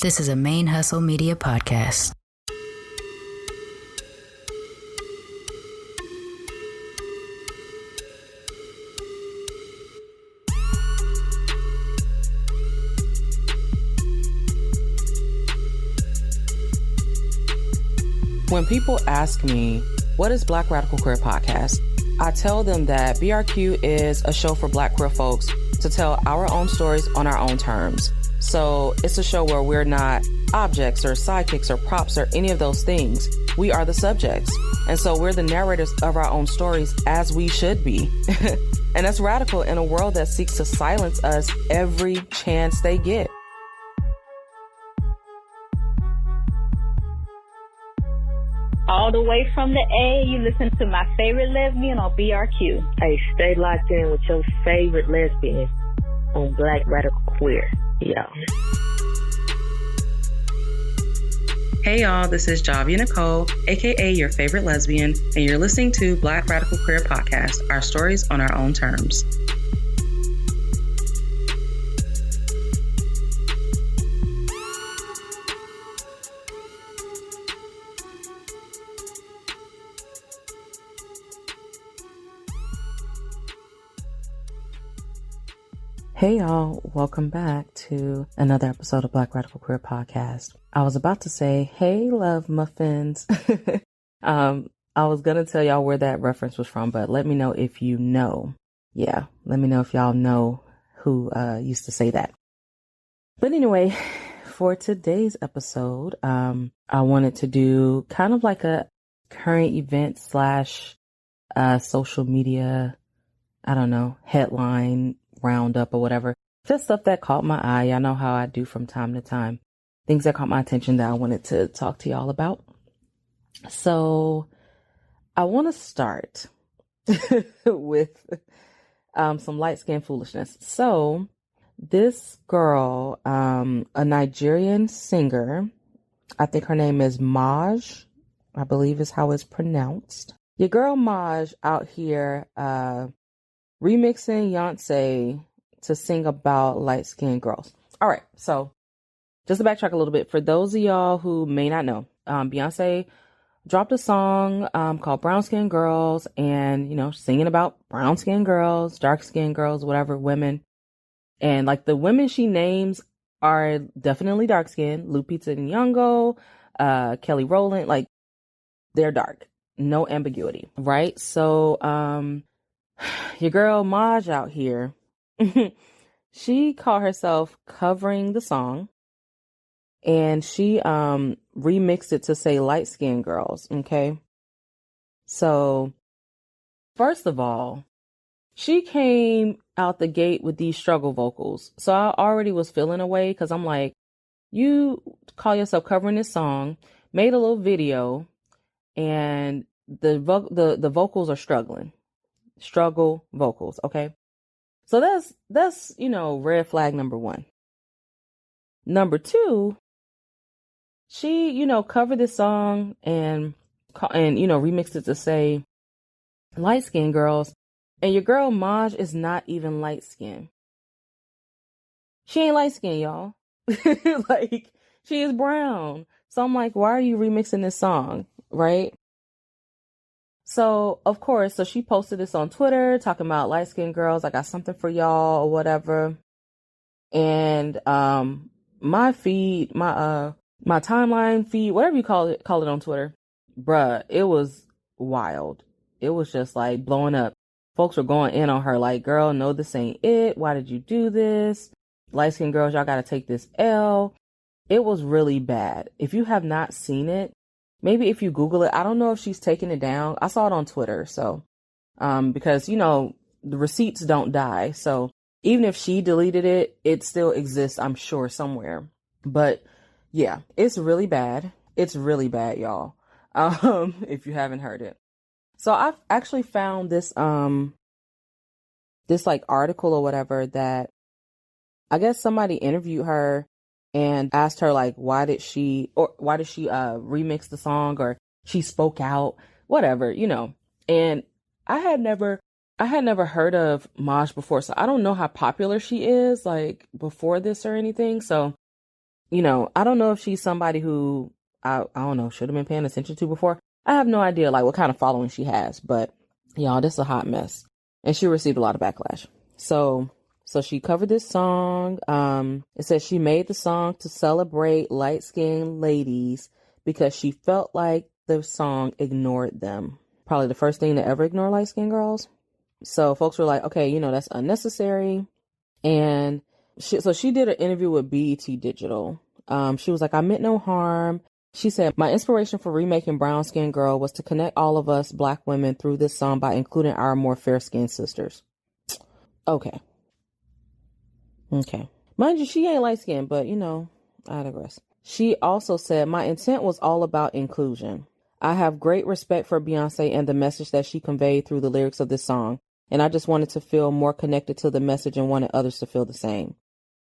This is a ManeHustle Media podcast. When people ask me, what is Black Radical Queer Podcast? I tell them that BRQ is a show for Black queer folks to tell our own stories on our own terms. So it's a show where we're not objects or sidekicks or props or any of those things. We are the subjects. And so we're the narrators of our own stories, as we should be. And that's radical in a world that seeks to silence us every chance they get. All the way from the A, you listen to My Favorite Lesbian on BRQ. Hey, stay locked in with your favorite lesbian on Black Radical Queer. Yeah. Hey y'all, this is Javia Nicole, aka your favorite lesbian, and you're listening to Black Radical Queer Podcast, our stories on our own terms. Hey y'all, welcome back to another episode of Black Radical Queer Podcast. I was about to say, hey love muffins. I was gonna tell y'all where that reference was from, but let me know if you know. Yeah, let me know if y'all know who used to say that. But anyway, for today's episode, I wanted to do kind of like a current event slash social media, I don't know, headline roundup or whatever. Just stuff that caught my eye. Y'all know how I do from time to time. Things that caught my attention that I wanted to talk to y'all about. So I want to start with some light skin foolishness. So this girl, a Nigerian singer, I think her name is Maj, I believe is how it's pronounced. Your girl Maj out here remixing Beyonce to sing about light-skinned girls. All right, so just to backtrack a little bit, for those of y'all who may not know, Beyonce dropped a song called Brown-Skinned Girls, and, you know, singing about brown-skinned girls, dark-skinned girls, whatever, women. And, like, the women she names are definitely dark-skinned. Lupita Nyong'o, Kelly Rowland, like, they're dark. No ambiguity, right? So, your girl Maj out here, she called herself covering the song, and she remixed it to say light-skinned girls, okay? So, first of all, she came out the gate with these struggle vocals. So I already was feeling away because I'm like, you call yourself covering this song, made a little video, and the vocals are struggling. Struggle vocals, okay? So that's you know, red flag number one. Number two, she, you know, covered this song and you know, remixed it to say light skinned girls, and your girl Maj is not even light skinned. She ain't light skinned, y'all. Like, she is brown. So I'm like, why are you remixing this song, right? So, of course, so she posted this on Twitter talking about light-skinned girls. I got something for y'all or whatever. And my feed, my timeline feed, whatever you call it on Twitter, bruh, it was wild. It was just like blowing up. Folks were going in on her like, girl, no, this ain't it. Why did you do this? Light-skinned girls, y'all got to take this L. It was really bad. If you have not seen it, maybe if you Google it, I don't know if she's taking it down. I saw it on Twitter. So, because, you know, the receipts don't die. So even if she deleted it, it still exists, I'm sure, somewhere. But yeah, it's really bad. It's really bad, y'all. If you haven't heard it. So I've actually found this, this like article or whatever that I guess somebody interviewed her and asked her, like, why did she remix the song, or she spoke out, whatever, you know. And I had never heard of Maj before, so I don't know how popular she is, like, before this or anything. So I don't know if she's somebody who I don't know, should have been paying attention to before. I have no idea like what kind of following she has, but y'all, this is a hot mess. And she received a lot of backlash. So she covered this song. It says she made the song to celebrate light-skinned ladies because she felt like the song ignored them. Probably the first thing to ever ignore light-skinned girls. So folks were like, okay, that's unnecessary. And she did an interview with BET Digital. She was like, I meant no harm. She said, my inspiration for remaking Brown Skin Girl was to connect all of us Black women through this song by including our more fair-skinned sisters. Okay. Mind you, she ain't light-skinned, but, I digress. She also said, my intent was all about inclusion. I have great respect for Beyonce and the message that she conveyed through the lyrics of this song, and I just wanted to feel more connected to the message and wanted others to feel the same.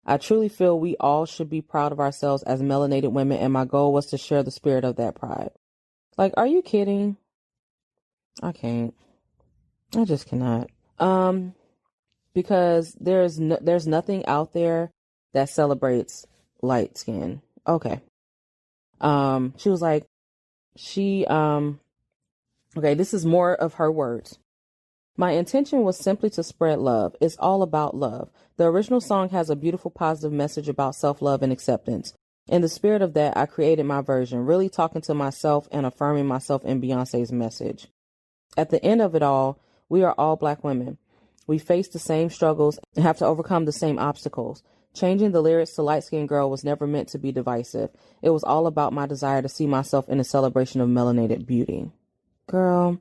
I truly feel we all should be proud of ourselves as melanated women, and my goal was to share the spirit of that pride. Like, are you kidding? I can't. I just cannot. Because there's nothing out there that celebrates light skin. Okay. She was like, okay, this is more of her words. My intention was simply to spread love. It's all about love. The original song has a beautiful positive message about self-love and acceptance. In the spirit of that, I created my version, really talking to myself and affirming myself in Beyonce's message. At the end of it all, we are all Black women. We face the same struggles and have to overcome the same obstacles. Changing the lyrics to Light Skin Girl was never meant to be divisive. It was all about my desire to see myself in a celebration of melanated beauty. Girl,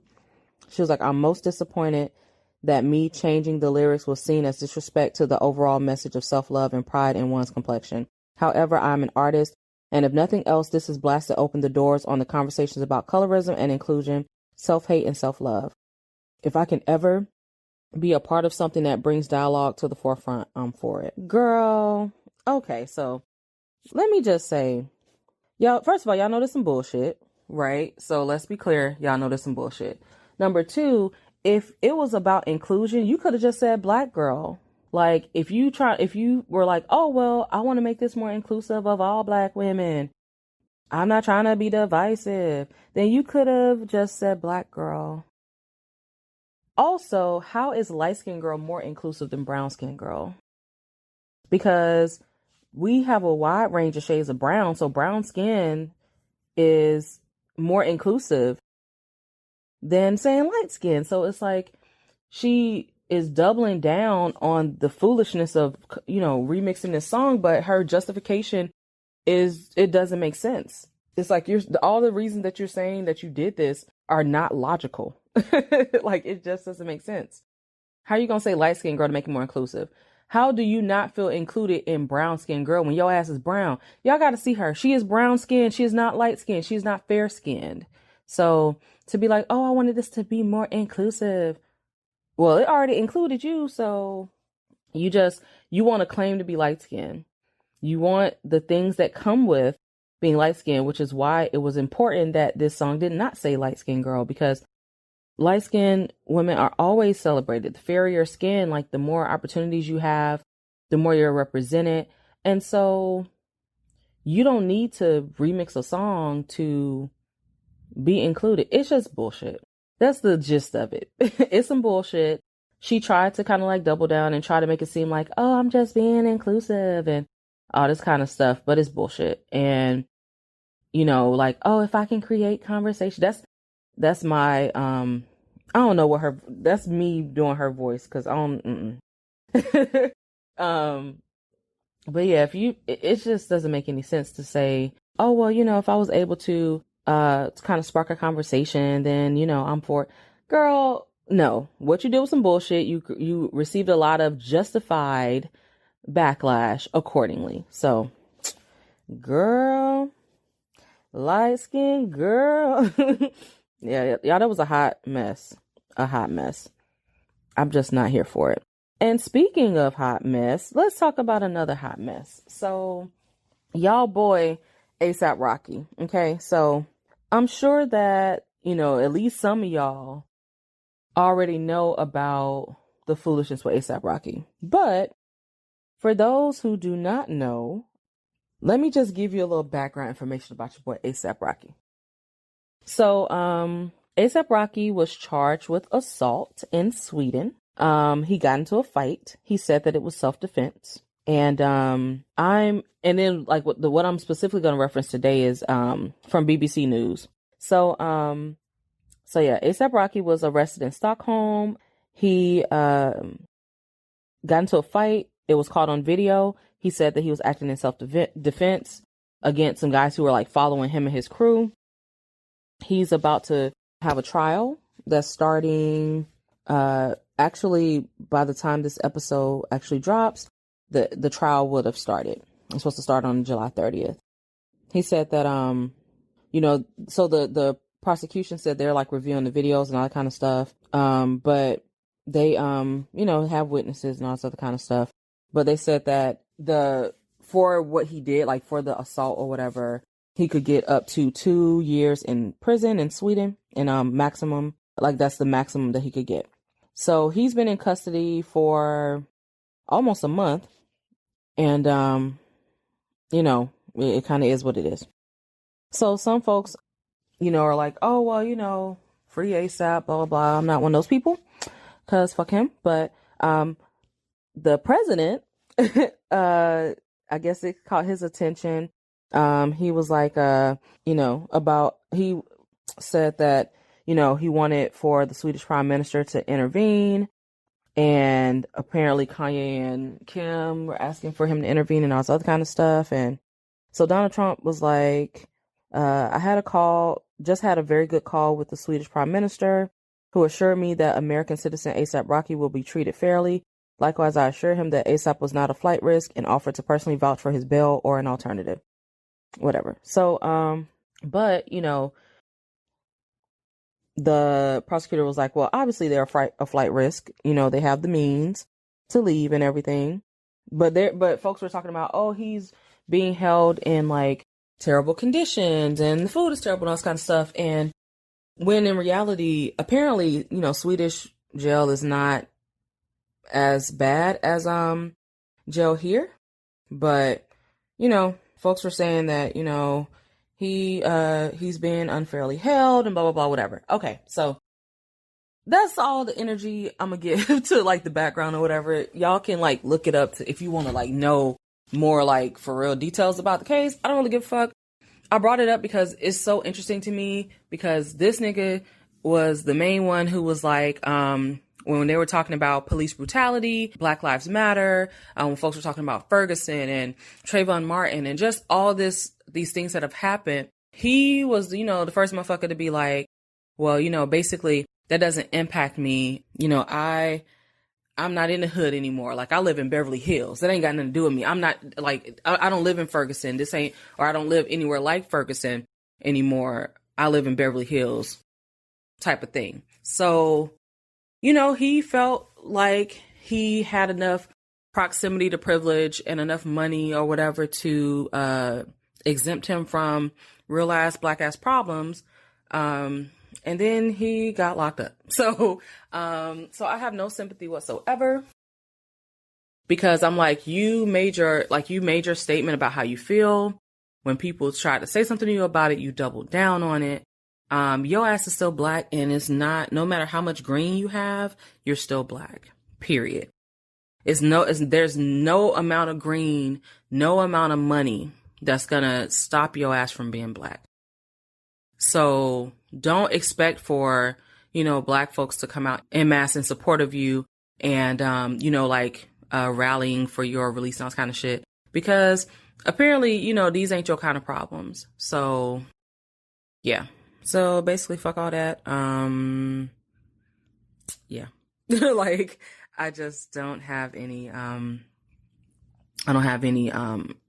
she was like, I'm most disappointed that me changing the lyrics was seen as disrespect to the overall message of self-love and pride in one's complexion. However, I'm an artist, and if nothing else, this is blessed to open the doors on the conversations about colorism and inclusion, self-hate and self-love. If I can ever be a part of something that brings dialogue to the forefront, I'm for it. Girl, okay, so let me just say, y'all, first of all, y'all know there's some bullshit, right? So let's be clear, y'all know there's some bullshit. Number two, if it was about inclusion, you could have just said Black girl. Like, if you were like, oh, well, I want to make this more inclusive of all Black women, I'm not trying to be divisive, then you could have just said Black girl. Also, how is light skin girl more inclusive than brown skin girl? Because we have a wide range of shades of brown, so brown skin is more inclusive than saying light skin. So it's like she is doubling down on the foolishness of, remixing this song, but her justification is it doesn't make sense. It's like all the reasons that you're saying that you did this are not logical. Like, it just doesn't make sense. How are you going to say light skin girl to make it more inclusive? How do you not feel included in brown skin girl when your ass is brown? Y'all got to see her. She is brown skinned. She is not light skinned. She's not fair skinned. So to be like, oh, I wanted this to be more inclusive. Well, it already included you. So you want to claim to be light skinned. You want the things that come with being light skinned, which is why it was important that this song did not say light skinned girl, because light skinned women are always celebrated. The fairer your skin, like the more opportunities you have, the more you're represented. And so you don't need to remix a song to be included. It's just bullshit. That's the gist of it. It's some bullshit. She tried to kind of like double down and try to make it seem like, oh, I'm just being inclusive and all this kind of stuff, but it's bullshit. And, like, oh, if I can create conversation, that's my, I don't know that's me doing her voice. Cause I don't, but yeah, it just doesn't make any sense to say, oh, well, if I was able to kind of spark a conversation, then, I'm for it. Girl, no, what you did was some bullshit. You received a lot of justified backlash accordingly. So, girl, light skin girl. Yeah, that was a hot mess. I'm just not here for it. And speaking of hot mess, let's talk about another hot mess. So, y'all boy, A$AP Rocky. Okay, so I'm sure that, at least some of y'all already know about the foolishness with A$AP Rocky. But for those who do not know, let me just give you a little background information about your boy A$AP Rocky. So, A$AP Rocky was charged with assault in Sweden. He got into a fight. He said that it was self-defense. And then like what I'm specifically going to reference today is from BBC News. So yeah, A$AP Rocky was arrested in Stockholm. He got into a fight. It was caught on video. He said that he was acting in self-defense against some guys who were like following him and his crew. He's about to have a trial that's starting, actually, by the time this episode actually drops, the trial would have started. It's supposed to start on July 30th. He said that, so the prosecution said they're like reviewing the videos and all that kind of stuff. But they, have witnesses and all this other kind of stuff. But they said that for what he did, like for the assault or whatever, he could get up to 2 years in prison in Sweden, and maximum, like that's the maximum that he could get. So he's been in custody for almost a month, and it kind of is what it is. So some folks, are like, oh well, free ASAP, blah blah blah. I'm not one of those people, cause fuck him. But the president, I guess it caught his attention. He was like, he said that, he wanted for the Swedish prime minister to intervene, and apparently Kanye and Kim were asking for him to intervene and all this other kind of stuff. And so Donald Trump was like, I had a very good call with the Swedish prime minister, who assured me that American citizen A$AP Rocky will be treated fairly. Likewise, I assured him that A$AP was not a flight risk and offered to personally vouch for his bail or an alternative. Whatever. So, but, the prosecutor was like, well, obviously they're a flight risk. They have the means to leave and everything. But folks were talking about, oh, he's being held in like terrible conditions and the food is terrible and all this kind of stuff. And when in reality, apparently, Swedish jail is not as bad as jail here. But, folks were saying that, he's been unfairly held and blah, blah, blah, whatever. Okay. So that's all the energy I'm gonna give to like the background or whatever. Y'all can like look it up if you want to like know more like for real details about the case. I don't really give a fuck. I brought it up because it's so interesting to me, because this nigga was the main one who was like, when they were talking about police brutality, Black Lives Matter, when folks were talking about Ferguson and Trayvon Martin and just all these things that have happened, he was, the first motherfucker to be like, well, basically that doesn't impact me. I'm not in the hood anymore. Like I live in Beverly Hills. That ain't got nothing to do with me. I'm not like, I don't live in Ferguson. I don't live anywhere like Ferguson anymore. I live in Beverly Hills type of thing. So, he felt like he had enough proximity to privilege and enough money or whatever to exempt him from real ass black ass problems. And then he got locked up. So I have no sympathy whatsoever, because I'm like, you made your statement about how you feel. When people try to say something to you about it, you double down on it. Your ass is still black, and it's not, no matter how much green you have, you're still black, period. There's no amount of green, no amount of money that's gonna stop your ass from being black. So don't expect for, black folks to come out en masse in support of you and, rallying for your release and all this kind of shit, because apparently, these ain't your kind of problems. So yeah. So basically fuck all that. Yeah. Like I just don't have any,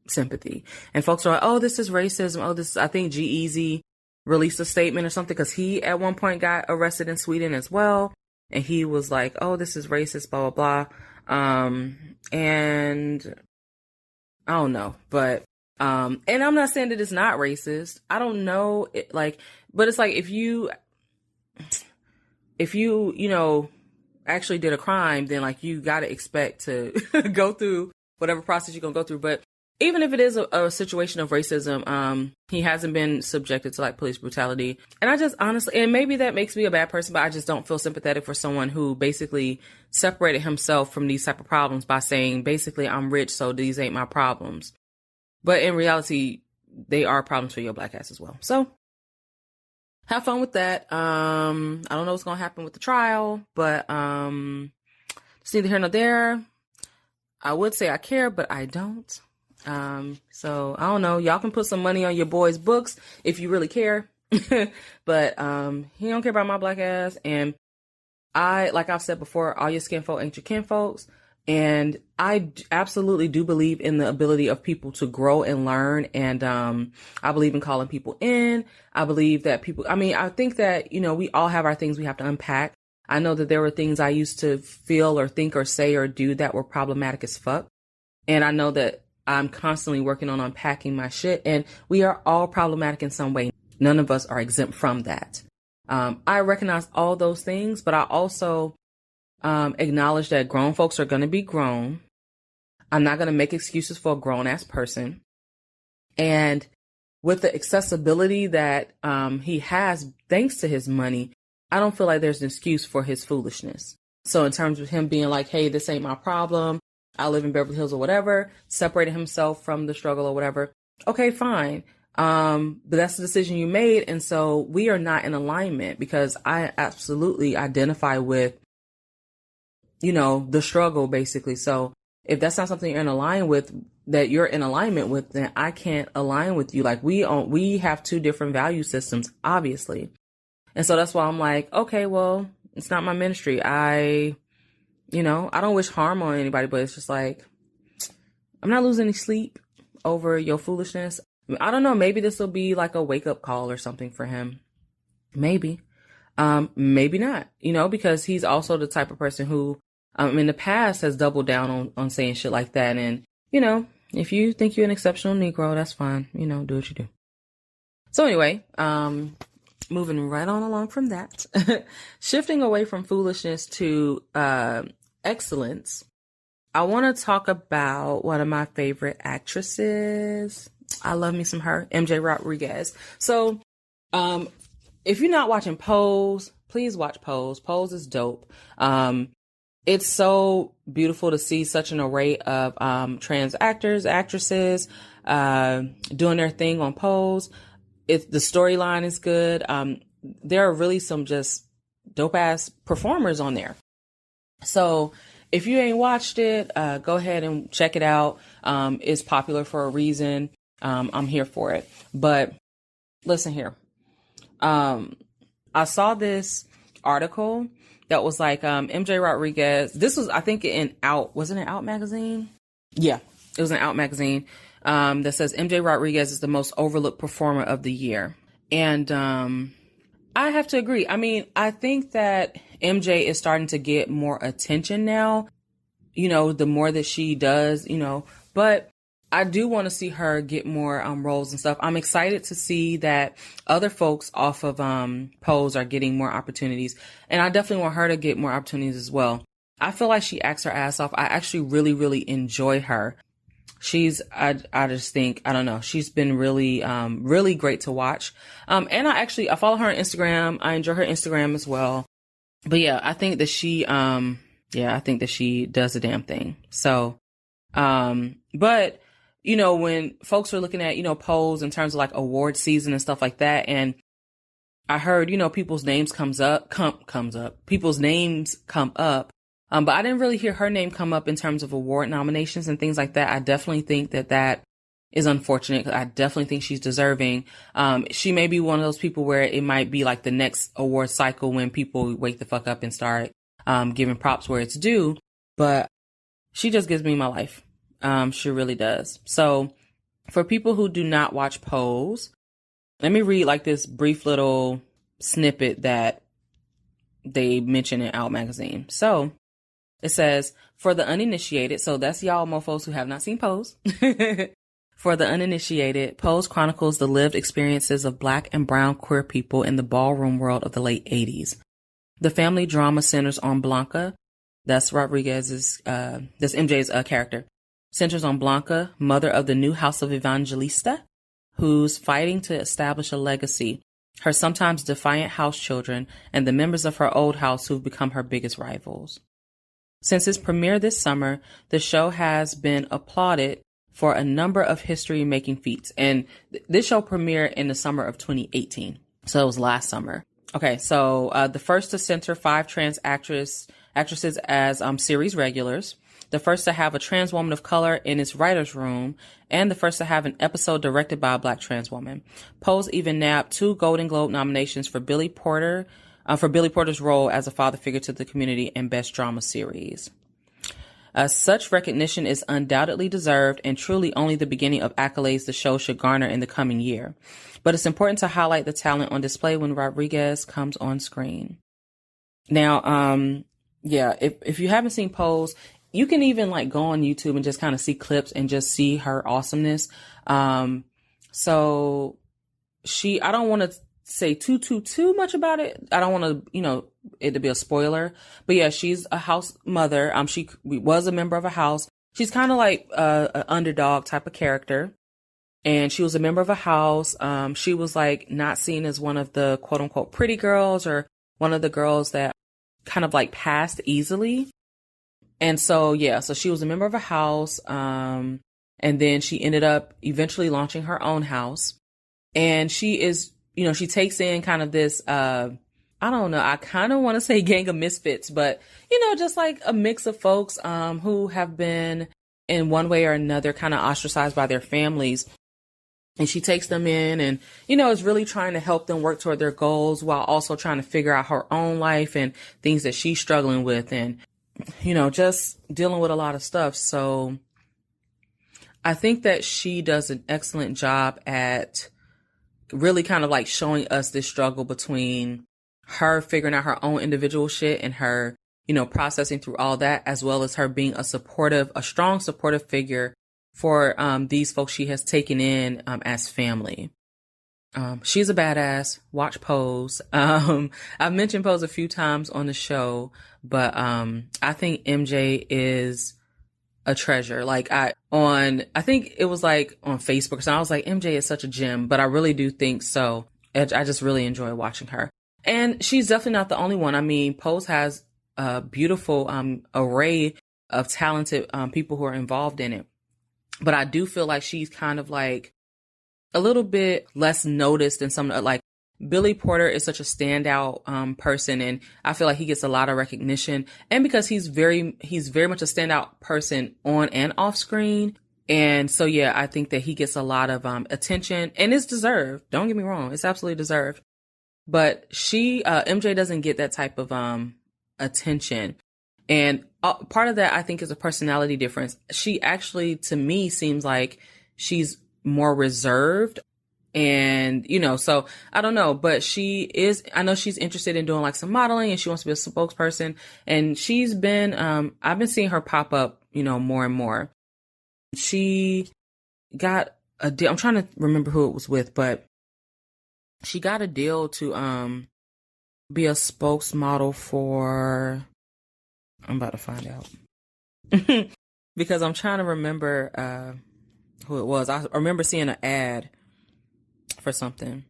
sympathy. And folks are like, oh, this is racism. Oh, I think G-Eazy released a statement or something, because he at one point got arrested in Sweden as well. And he was like, oh, this is racist, blah, blah, blah. And I don't know, but, and I'm not saying that it's not racist. I don't know, but it's like, if you, actually did a crime, then like you got to expect to go through whatever process you're going to go through. But even if it is a situation of racism, he hasn't been subjected to like police brutality. And I just honestly, and maybe that makes me a bad person, but I just don't feel sympathetic for someone who basically separated himself from these type of problems by saying, basically, I'm rich, so these ain't my problems. But in reality, they are problems for your black ass as well. So have fun with that. I don't know what's going to happen with the trial, but it's neither here nor there. I would say I care, but I don't. So I don't know. Y'all can put some money on your boy's books if you really care. But he don't care about my black ass. And like I've said before, all your skin folk ain't your kin folks. And I absolutely do believe in the ability of people to grow and learn. And I believe in calling people in. I believe that I think that, we all have our things we have to unpack. I know that there were things I used to feel or think or say or do that were problematic as fuck. And I know that I'm constantly working on unpacking my shit. And we are all problematic in some way. None of us are exempt from that. I recognize all those things, but I also acknowledge that grown folks are going to be grown. I'm not going to make excuses for a grown ass person. And with the accessibility that he has, thanks to his money, I don't feel like there's an excuse for his foolishness. So in terms of him being like, hey, this ain't my problem, I live in Beverly Hills or whatever, separated himself from the struggle or whatever. Okay, fine. But that's the decision you made. And so we are not in alignment, because I absolutely identify with, the struggle basically. So if that's not something you're in alignment with, then I can't align with you. Like we have two different value systems, obviously. And so that's why I'm like, okay, well, it's not my ministry. I don't wish harm on anybody, but it's just like, I'm not losing any sleep over your foolishness. I don't know. Maybe this will be like a wake up call or something for him. Maybe. Maybe not, because he's also the type of person who, in the past has doubled down on saying shit like that. And, if you think you're an exceptional Negro, that's fine. Do what you do. So anyway, moving right on along from that, shifting away from foolishness to excellence, I want to talk about one of my favorite actresses. I love me some her, MJ Rodriguez. So if you're not watching Pose, please watch Pose. Pose is dope. It's so beautiful to see such an array of trans actors, actresses doing their thing on Pose. The storyline is good. There are really some just dope ass performers on there. So if you ain't watched it, go ahead and check it out. It's popular for a reason. I'm here for it. But listen here. I saw this article that was like MJ Rodriguez. This was, I think, wasn't it Out magazine? Yeah, it was an Out magazine. That says MJ Rodriguez is the most overlooked performer of the year. And I have to agree. I mean, I think that MJ is starting to get more attention now, the more that she does, but I do want to see her get more roles and stuff. I'm excited to see that other folks off of Pose are getting more opportunities. And I definitely want her to get more opportunities as well. I feel like she acts her ass off. I actually really, really enjoy her. I just think, I don't know, she's been really, really great to watch. And I follow her on Instagram. I enjoy her Instagram as well. But yeah, I think that she does a damn thing. So, but when folks are looking at, Pose in terms of like award season and stuff like that, and I heard, people's names come up, but I didn't really hear her name come up in terms of award nominations and things like that. I definitely think that is unfortunate. I definitely think she's deserving. She may be one of those people where it might be like the next award cycle when people wake the fuck up and start giving props where it's due. But she just gives me my life. She really does. So for people who do not watch Pose, let me read like this brief little snippet that they mention in Out magazine. So it says, for the uninitiated, so that's y'all mofos who have not seen Pose. For the uninitiated, Pose chronicles the lived experiences of Black and brown queer people in the ballroom world of the late 80s. The family drama centers on Blanca, that's MJ's character, centers on Blanca, mother of the new House of Evangelista, who's fighting to establish a legacy, her sometimes defiant house children, and the members of her old house who've become her biggest rivals. Since its premiere this summer, the show has been applauded for a number of history-making feats. And this show premiered in the summer of 2018. So it was last summer. Okay, so the first to center 5 trans actresses as series regulars, the first to have a trans woman of color in its writer's room, and the first to have an episode directed by a Black trans woman. Pose even nabbed 2 Golden Globe nominations for Billy Porter's role as a father figure to the community in Best Drama Series. Such recognition is undoubtedly deserved and truly only the beginning of accolades the show should garner in the coming year. But it's important to highlight the talent on display when Rodriguez comes on screen. Now, if you haven't seen Pose, you can even go on YouTube and just kind of see clips and just see her awesomeness. So I don't want to say too much about it. I don't want to, it to be a spoiler, but yeah, she's a house mother. She was a member of a house. She's kind of like an underdog type of character. And she was a member of a house. She was not seen as one of the quote unquote pretty girls or one of the girls that kind of passed easily. And so, so she was a member of a house. And then she ended up eventually launching her own house. And she is, she takes in kind of this, I don't know, I kind of want to say gang of misfits, but, just a mix of folks who have been in one way or another kind of ostracized by their families. And she takes them in and, is really trying to help them work toward their goals while also trying to figure out her own life and things that she's struggling with and, just dealing with a lot of stuff. So I think that she does an excellent job at really kind of showing us this struggle between her figuring out her own individual shit and her, processing through all that, as well as her being a strong supportive figure for these folks she has taken in as family. She's a badass. Watch Pose. I've mentioned Pose a few times on the show, but I think MJ is a treasure. I think it was on Facebook. So I was MJ is such a gem, but I really do think so. I just really enjoy watching her. And she's definitely not the only one. I mean, Pose has a beautiful array of talented people who are involved in it. But I do feel like she's kind of a little bit less noticed than some, Billy Porter is such a standout person, and I feel like he gets a lot of recognition. And because he's very much a standout person on and off screen. And so, yeah, I think that he gets a lot of attention, and it's deserved. Don't get me wrong. It's absolutely deserved. But MJ doesn't get that type of attention. And part of that, I think, is a personality difference. She actually, to me, seems like she's more reserved. And, so I don't know, but I know she's interested in doing some modeling and she wants to be a spokesperson. And she's been, I've been seeing her pop up, more and more. She got a deal. I'm trying to remember who it was with, but she got a deal to be a spokesmodel for, I'm about to find out because I'm trying to remember who it was. I remember seeing an ad for something.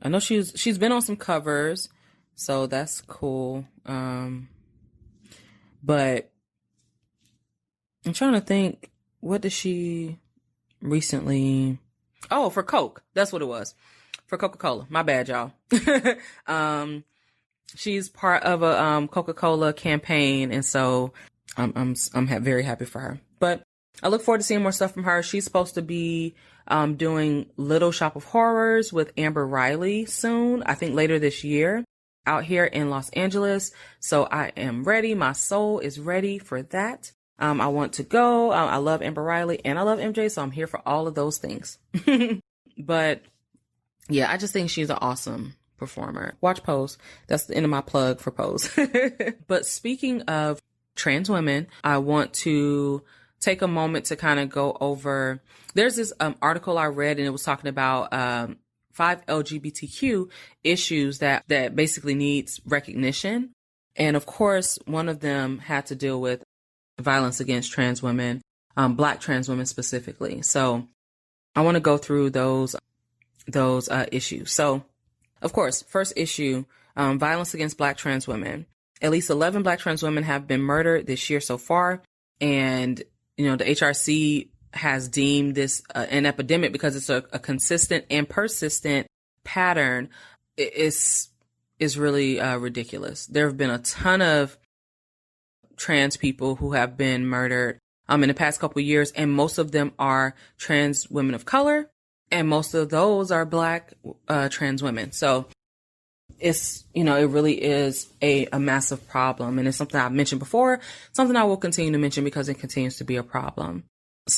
I know she's been on some covers, so that's cool. But I'm trying to think, what did she recently? Oh, for Coke. That's what it was. For Coca-Cola. My bad, y'all. She's part of a Coca-Cola campaign, and so I'm very happy for her. But I look forward to seeing more stuff from her. She's supposed to be doing Little Shop of Horrors with Amber Riley soon, I think later this year, out here in Los Angeles. So I am ready. My soul is ready for that. I want to go. I love Amber Riley and I love MJ, so I'm here for all of those things. But yeah, I just think she's an awesome performer. Watch Pose. That's the end of my plug for Pose. But speaking of trans women, I want to take a moment to kind of go over, there's this article I read, and it was talking about 5 LGBTQ issues that basically needs recognition. And of course, one of them had to deal with violence against trans women. Black trans women specifically. So I want to go through those issues. So, of course, first issue, violence against Black trans women. At least 11 Black trans women have been murdered this year so far. And, the HRC has deemed this an epidemic because it's a consistent and persistent pattern. Is really ridiculous. There have been a ton of trans people who have been murdered in the past couple of years, and most of them are trans women of color, and most of those are Black trans women. So it's, it really is a massive problem, and it's something I've mentioned before, something I will continue to mention because it continues to be a problem.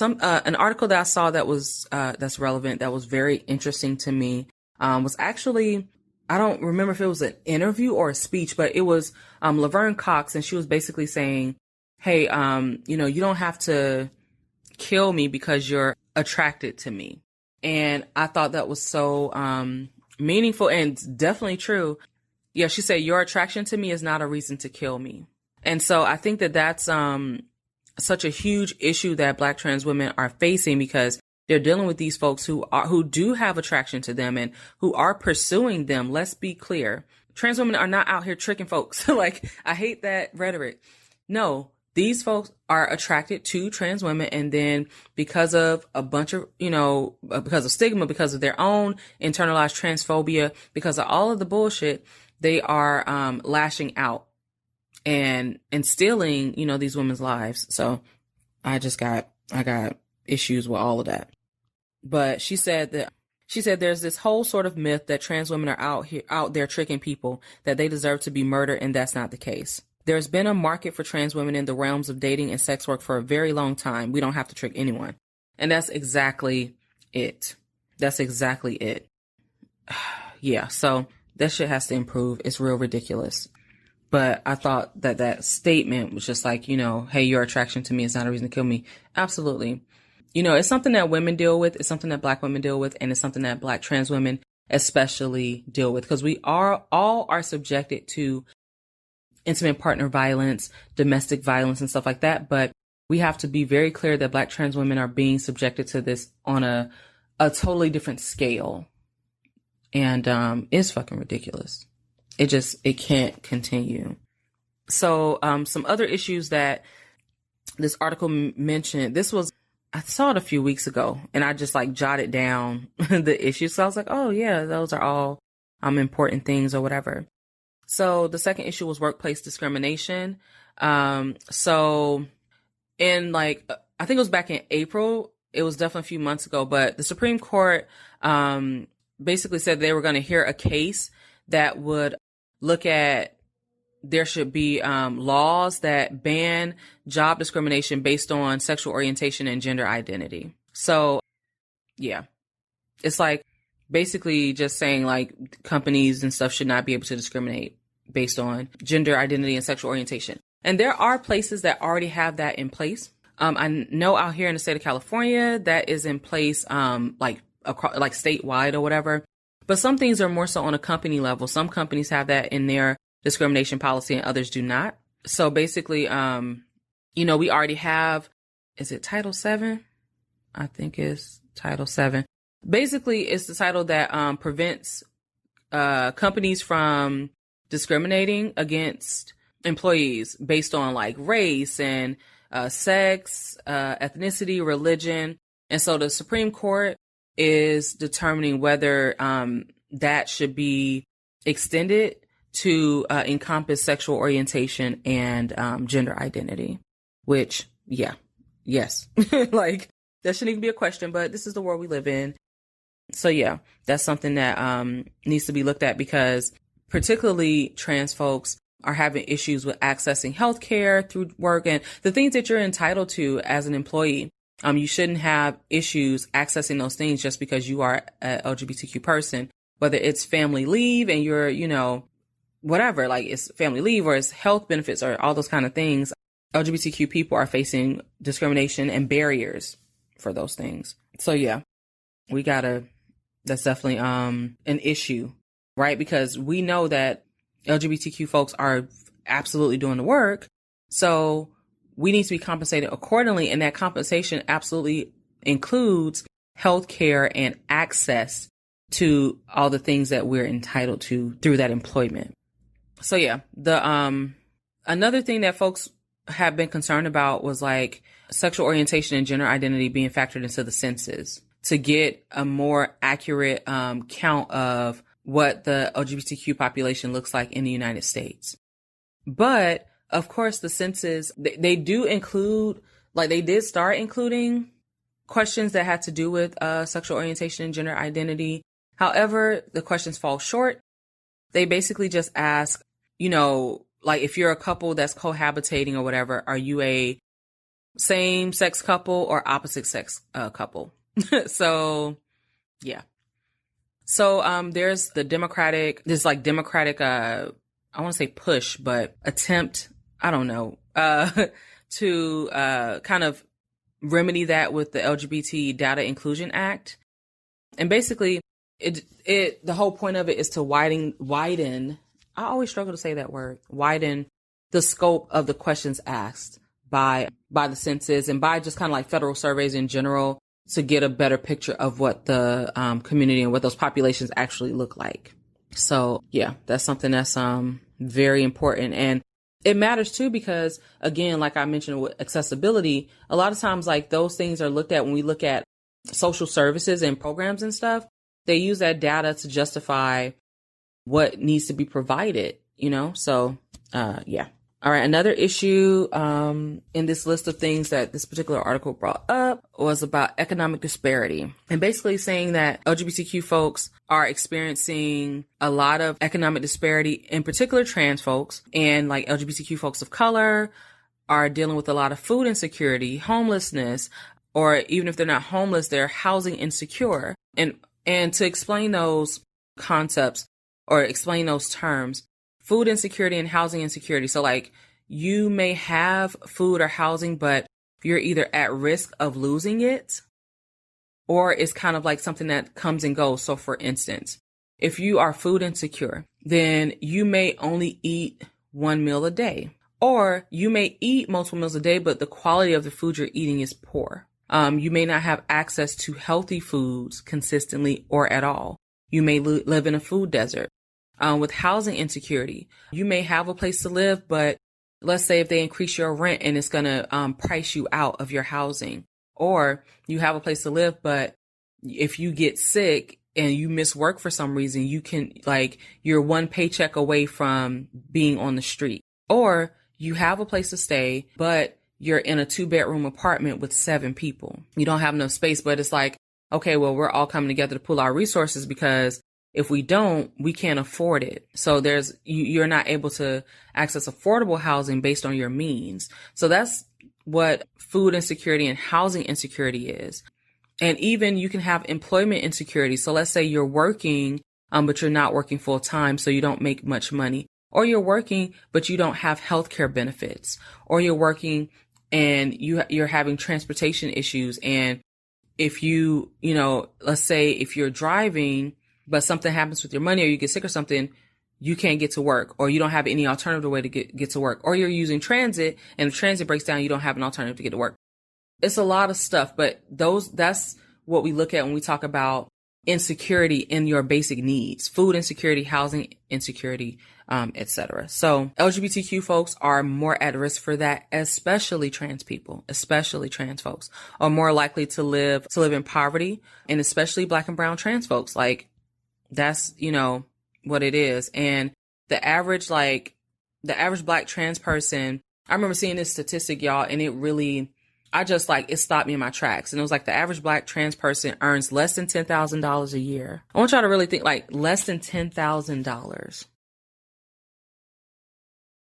An article that I saw that was that's relevant, that was very interesting to me, was actually, I don't remember if it was an interview or a speech, but it was Laverne Cox, and she was basically saying, hey, you don't have to kill me because you're attracted to me. And I thought that was so meaningful and definitely true. Yeah, she said, your attraction to me is not a reason to kill me. And so I think that that's such a huge issue that Black trans women are facing, because they're dealing with these folks who do have attraction to them and who are pursuing them. Let's be clear. Trans women are not out here tricking folks. Like, I hate that rhetoric. No, these folks are attracted to trans women, and then because of a bunch of, because of stigma, because of their own internalized transphobia, because of all of the bullshit, they are lashing out and stealing, these women's lives. So I got issues with all of that. But she said there's this whole sort of myth that trans women are out there tricking people, that they deserve to be murdered, and that's not the case. There's been a market for trans women in the realms of dating and sex work for a very long time. We don't have to trick anyone. And that's exactly it. Yeah, so that shit has to improve. It's real ridiculous. But I thought that statement was just like, hey, your attraction to me is not a reason to kill me. Absolutely. It's something that women deal with. It's something that Black women deal with. And it's something that Black trans women especially deal with, because we all are subjected to intimate partner violence, domestic violence, and stuff like that. But we have to be very clear that Black trans women are being subjected to this on a totally different scale. And it's fucking ridiculous. It can't continue. So some other issues that this article mentioned, I saw it a few weeks ago, and I just jotted down the issues. So I was like, oh yeah, those are all important things or whatever. So the second issue was workplace discrimination. So in I think it was back in April, it was definitely a few months ago, but the Supreme Court basically said they were going to hear a case that would look at, there should be laws that ban job discrimination based on sexual orientation and gender identity. So yeah, it's basically just saying companies and stuff should not be able to discriminate based on gender identity and sexual orientation. And there are places that already have that in place. I know out here in the state of California that is in place, statewide or whatever. But some things are more so on a company level. Some companies have that in their discrimination policy and others do not. So basically, we already have, is it Title VII? I think it's Title VII. Basically, it's the title that prevents companies from discriminating against employees based on race and sex, ethnicity, religion. And so the Supreme Court is determining whether that should be extended to encompass sexual orientation and gender identity, which, yes, that shouldn't even be a question, but this is the world we live in. So yeah, that's something that needs to be looked at, because particularly trans folks are having issues with accessing healthcare through work and the things that you're entitled to as an employee. You shouldn't have issues accessing those things just because you are an LGBTQ person, whether it's family leave and you're, whatever, it's family leave or it's health benefits or all those kind of things. LGBTQ people are facing discrimination and barriers for those things. So yeah, that's definitely an issue, right? Because we know that LGBTQ folks are absolutely doing the work. So we need to be compensated accordingly. And that compensation absolutely includes health care and access to all the things that we're entitled to through that employment. So yeah, another thing that folks have been concerned about was like sexual orientation and gender identity being factored into the census to get a more accurate count of what the LGBTQ population looks like in the United States. But of course, the census, they do include, like they did start including questions that had to do with sexual orientation and gender identity. However, the questions fall short. They basically just ask, you know, like if you're a couple that's cohabitating or whatever, are you a same sex couple or opposite sex couple? So, yeah. So there's the Democratic, I want to say push, but attempt, I don't know, to kind of remedy that with the LGBT Data Inclusion Act. And basically, the whole point of it is to widen, I always struggle to say that word, widen the scope of the questions asked by the census and by just kind of like federal surveys in general to get a better picture of what the community and what those populations actually look like. So yeah, that's something that's very important. And it matters too, because again, like I mentioned with accessibility, a lot of times like those things are looked at when we look at social services and programs and stuff. They use that data to justify what needs to be provided, you know? So, yeah. All right. Another issue in this list of things that this particular article brought up was about economic disparity, and basically saying that LGBTQ folks are experiencing a lot of economic disparity, in particular trans folks and like LGBTQ folks of color are dealing with a lot of food insecurity, homelessness, or even if they're not homeless, they're housing insecure. And to explain those concepts or explain those terms, food insecurity and housing insecurity. So like you may have food or housing, but you're either at risk of losing it or it's kind of like something that comes and goes. So for instance, if you are food insecure, then you may only eat one meal a day, or you may eat multiple meals a day, but the quality of the food you're eating is poor. You may not have access to healthy foods consistently or at all. You may live in a food desert. With housing insecurity, you may have a place to live, but let's say if they increase your rent and it's going to price you out of your housing, or you have a place to live, but if you get sick and you miss work for some reason, you can you're one paycheck away from being on the street, or you have a place to stay, but you're in a 2-bedroom apartment with 7 people. You don't have enough space, but it's like, okay, well, we're all coming together to pool our resources because if we don't, we can't afford it. So you're not able to access affordable housing based on your means. So that's what food insecurity and housing insecurity is. And even you can have employment insecurity. So let's say you're working, but you're not working full time, so you don't make much money. Or you're working, but you don't have healthcare benefits. Or you're working and you're having transportation issues. And if let's say if you're driving, but something happens with your money or you get sick or something, you can't get to work, or you don't have any alternative way to get to work, or you're using transit and if transit breaks down, you don't have an alternative to get to work. It's a lot of stuff, but that's what we look at when we talk about insecurity in your basic needs: food insecurity, housing insecurity, etc. So LGBTQ folks are more at risk for that, especially trans people, especially trans folks are more likely to live in poverty, and especially Black and brown trans folks. Like that's, what it is. And the average Black trans person, I remember seeing this statistic, y'all, and it stopped me in my tracks. And it was like the average Black trans person earns less than $10,000 a year. I want y'all to really think less than $10,000.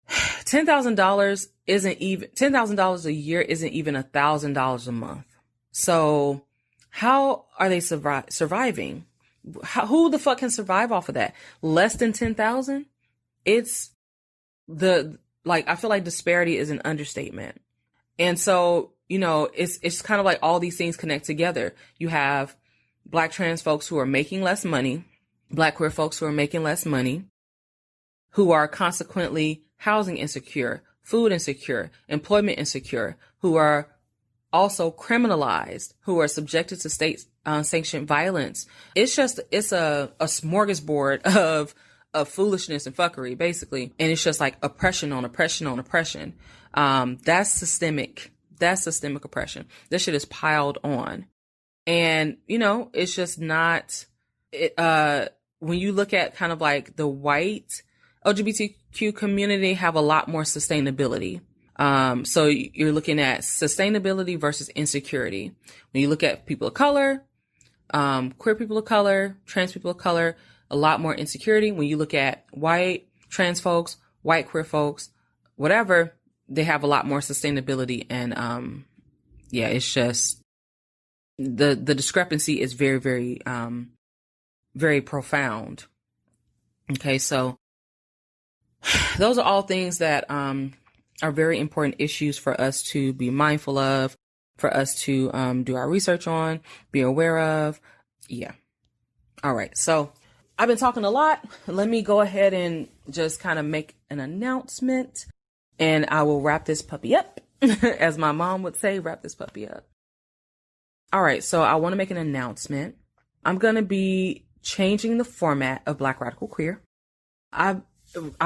$10,000 $10,000 a year isn't even $1,000 a month. So how are they surviving? Who the fuck can survive off of that? Less than 10,000? It's I feel like disparity is an understatement. And so, it's kind of like all these things connect together. You have Black trans folks who are making less money, Black queer folks who are making less money, who are consequently housing insecure, food insecure, employment insecure, who are also criminalized, who are subjected to state sanctioned violence. It's a smorgasbord of foolishness and fuckery, basically. And it's just like oppression on oppression on oppression. That's systemic. That's systemic oppression. This shit is piled on. And, it's just not, when you look at kind of like the white LGBTQ community have a lot more sustainability. So you're looking at sustainability versus insecurity. When you look at people of color, queer people of color, trans people of color, a lot more insecurity. When you look at white trans folks, white queer folks, whatever, they have a lot more sustainability. And, it's just the discrepancy is very, very, very profound. Okay. So those are all things that, are very important issues for us to be mindful of, for us to, do our research on, be aware of. Yeah. All right. So I've been talking a lot. Let me go ahead and just kind of make an announcement, and I will wrap this puppy up. As my mom would say, wrap this puppy up. All right. So I want to make an announcement. I'm going to be changing the format of Black Radical Queer. I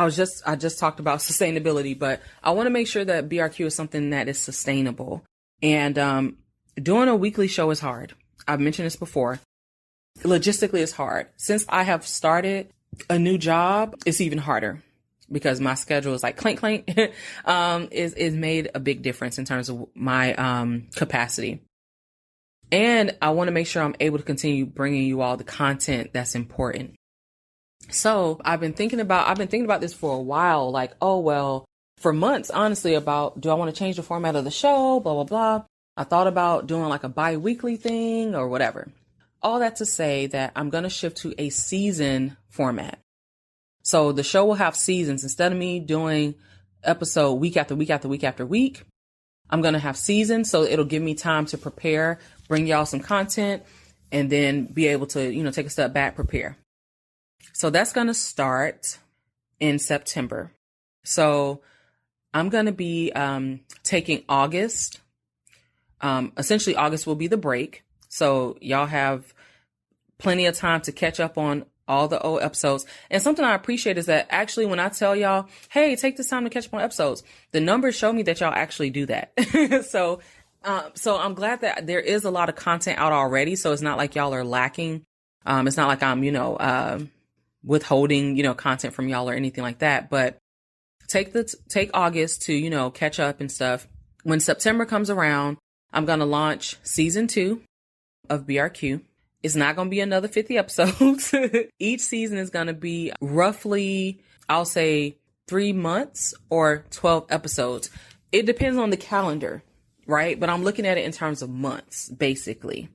just talked about sustainability, but I want to make sure that BRQ is something that is sustainable. And doing a weekly show is hard. I've mentioned this before. Logistically, it's hard. Since I have started a new job, it's even harder because my schedule is like clank. Is made a big difference in terms of my capacity. And I want to make sure I'm able to continue bringing you all the content that's important. So I've been thinking about this for a while, like, for months, honestly, about, do I want to change the format of the show? Blah, blah, blah. I thought about doing like a bi-weekly thing or whatever. All that to say that I'm going to shift to a season format. So the show will have seasons. Instead of me doing episode week after week after week after week, I'm going to have seasons. So it'll give me time to prepare, bring y'all some content, and then be able to, take a step back, prepare. So that's going to start in September. So I'm going to be taking August. Essentially, August will be the break. So y'all have plenty of time to catch up on all the old episodes. And something I appreciate is that actually when I tell y'all, hey, take this time to catch up on episodes, the numbers show me that y'all actually do that. So I'm glad that there is a lot of content out already. So it's not like y'all are lacking. It's not like I'm, withholding, content from y'all or anything like that. But take August to, catch up and stuff. When September comes around, I'm going to launch season 2 of BRQ. It's not going to be another 50 episodes. Each season is going to be roughly, I'll say 3 months or 12 episodes. It depends on the calendar, right? But I'm looking at it in terms of months, basically.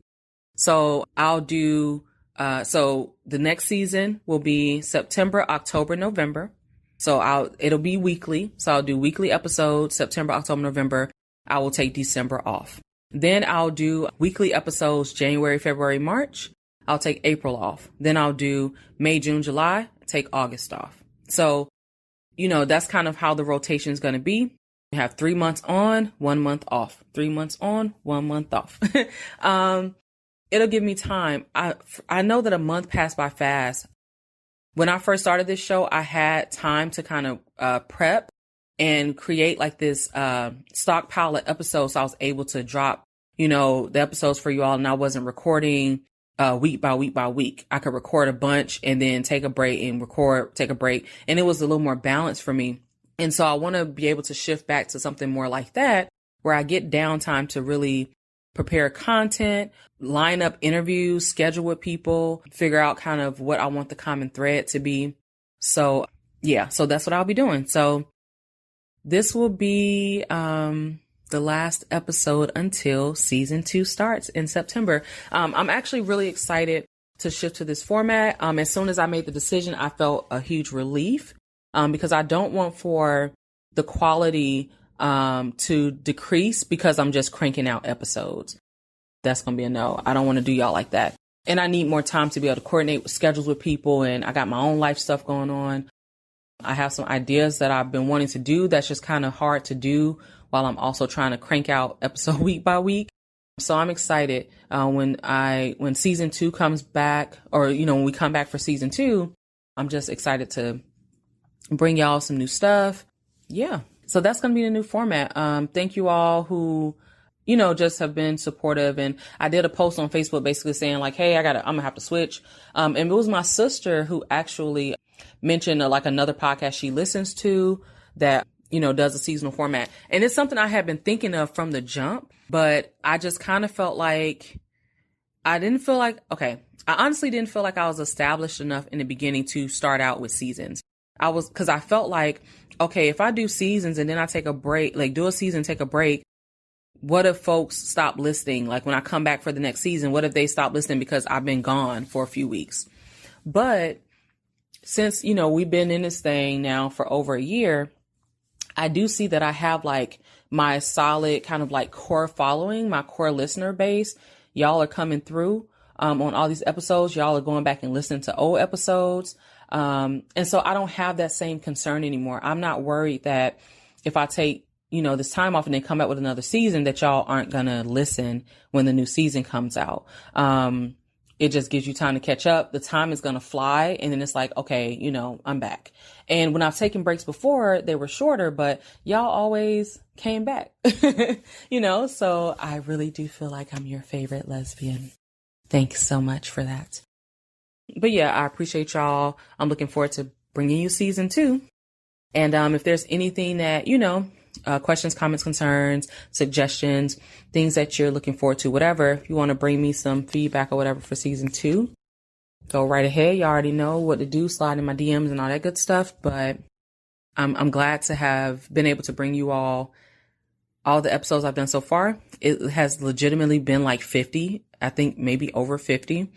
So I'll do, so the next season will be September, October, November. So it'll be weekly. So I'll do weekly episodes, September, October, November. I will take December off. Then I'll do weekly episodes, January, February, March. I'll take April off. Then I'll do May, June, July, take August off. So, that's kind of how the rotation is going to be. You have 3 months on, 1 month off, 3 months on, 1 month off. It'll give me time. I know that a month passed by fast. When I first started this show, I had time to kind of prep and create like this stockpile of episodes. So I was able to drop, the episodes for you all, and I wasn't recording week by week by week. I could record a bunch and then take a break and take a break. And it was a little more balanced for me. And so I want to be able to shift back to something more like that, where I get downtime to really prepare content, line up interviews, schedule with people, figure out kind of what I want the common thread to be. So so that's what I'll be doing. So this will be the last episode until season 2 starts in September. I'm actually really excited to shift to this format. As soon as I made the decision, I felt a huge relief because I don't want for the quality to decrease because I'm just cranking out episodes. That's going to be a no. I don't want to do y'all like that. And I need more time to be able to coordinate with schedules with people. And I got my own life stuff going on. I have some ideas that I've been wanting to do that's just kind of hard to do while I'm also trying to crank out episode week by week. So I'm excited when season 2 comes back, or, when we come back for season 2, I'm just excited to bring y'all some new stuff. Yeah. So that's going to be the new format. Thank you all who, just have been supportive. And I did a post on Facebook basically saying like, hey, I'm going to have to switch. And it was my sister who actually mentioned like another podcast she listens to that, does a seasonal format. And it's something I had been thinking of from the jump, but I just kind of felt like I honestly didn't feel like I was established enough in the beginning to start out with seasons. Because I felt like, okay, if I do seasons and then I take a break, like do a season, take a break, what if folks stop listening? Like when I come back for the next season, what if they stop listening because I've been gone for a few weeks? But since, we've been in this thing now for over a year, I do see that I have like my solid kind of like core following, my core listener base. Y'all are coming through on all these episodes. Y'all are going back and listening to old episodes. And so I don't have that same concern anymore. I'm not worried that if I take, this time off and then come out with another season that y'all aren't going to listen when the new season comes out. It just gives you time to catch up. The time is going to fly. And then it's like, okay, I'm back. And when I've taken breaks before, they were shorter, but y'all always came back, so I really do feel like I'm your favorite lesbian. Thanks so much for that. But yeah, I appreciate y'all. I'm looking forward to bringing you season 2. And if there's anything that, questions, comments, concerns, suggestions, things that you're looking forward to, whatever, if you want to bring me some feedback or whatever for season 2, go right ahead. You already know what to do. Slide in my DMs and all that good stuff. But I'm glad to have been able to bring you all the episodes I've done so far. It has legitimately been like 50, I think maybe over 50.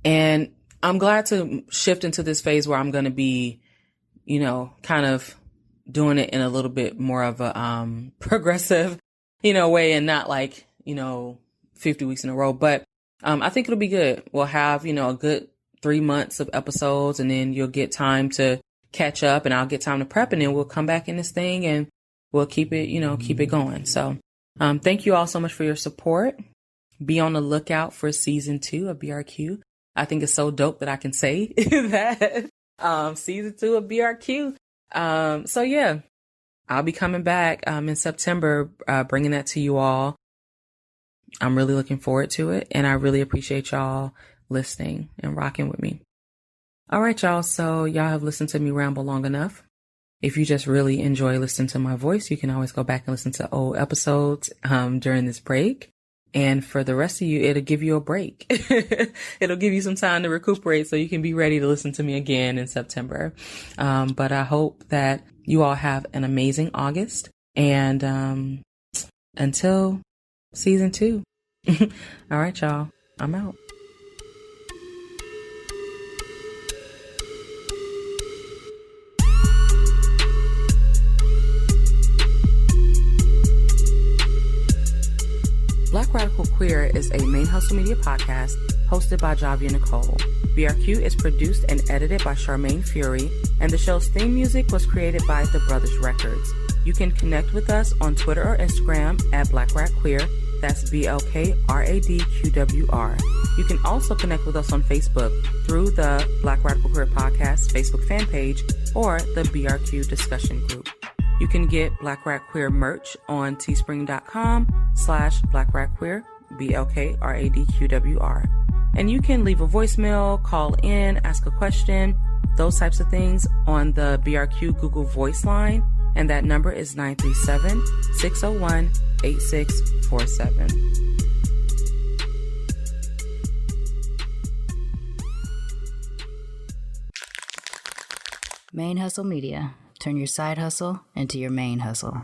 And I'm glad to shift into this phase where I'm going to be, kind of doing it in a little bit more of a progressive, way, and not like, 50 weeks in a row. But I think it'll be good. We'll have, a good 3 months of episodes, and then you'll get time to catch up, and I'll get time to prep, and then we'll come back in this thing and we'll keep it going. So thank you all so much for your support. Be on the lookout for season 2 of BRQ. I think it's so dope that I can say that season 2 of BRQ. So yeah, I'll be coming back in September, bringing that to you all. I'm really looking forward to it, and I really appreciate y'all listening and rocking with me. All right, y'all. So y'all have listened to me ramble long enough. If you just really enjoy listening to my voice, you can always go back and listen to old episodes during this break. And for the rest of you, it'll give you a break. It'll give you some time to recuperate so you can be ready to listen to me again in September. But I hope that you all have an amazing August. And until season 2. All right, y'all. I'm out. Black Radical Queer is a ManeHustle Media podcast hosted by Javia Nicole. BRQ is produced and edited by Charmaine Fury, and the show's theme music was created by The Brothers Records. You can connect with us on Twitter or Instagram at Black Rad Queer. That's BLK RAD QWR. You can also connect with us on Facebook through the Black Radical Queer Podcast Facebook fan page or the BRQ discussion group. You can get Black Rad Queer merch on teespring.com/Black Rad Queer, BLK RAD QWR. And you can leave a voicemail, call in, ask a question, those types of things on the BRQ Google Voice line. And that number is 937-601-8647. ManeHustle Media. Turn your side hustle into your main hustle.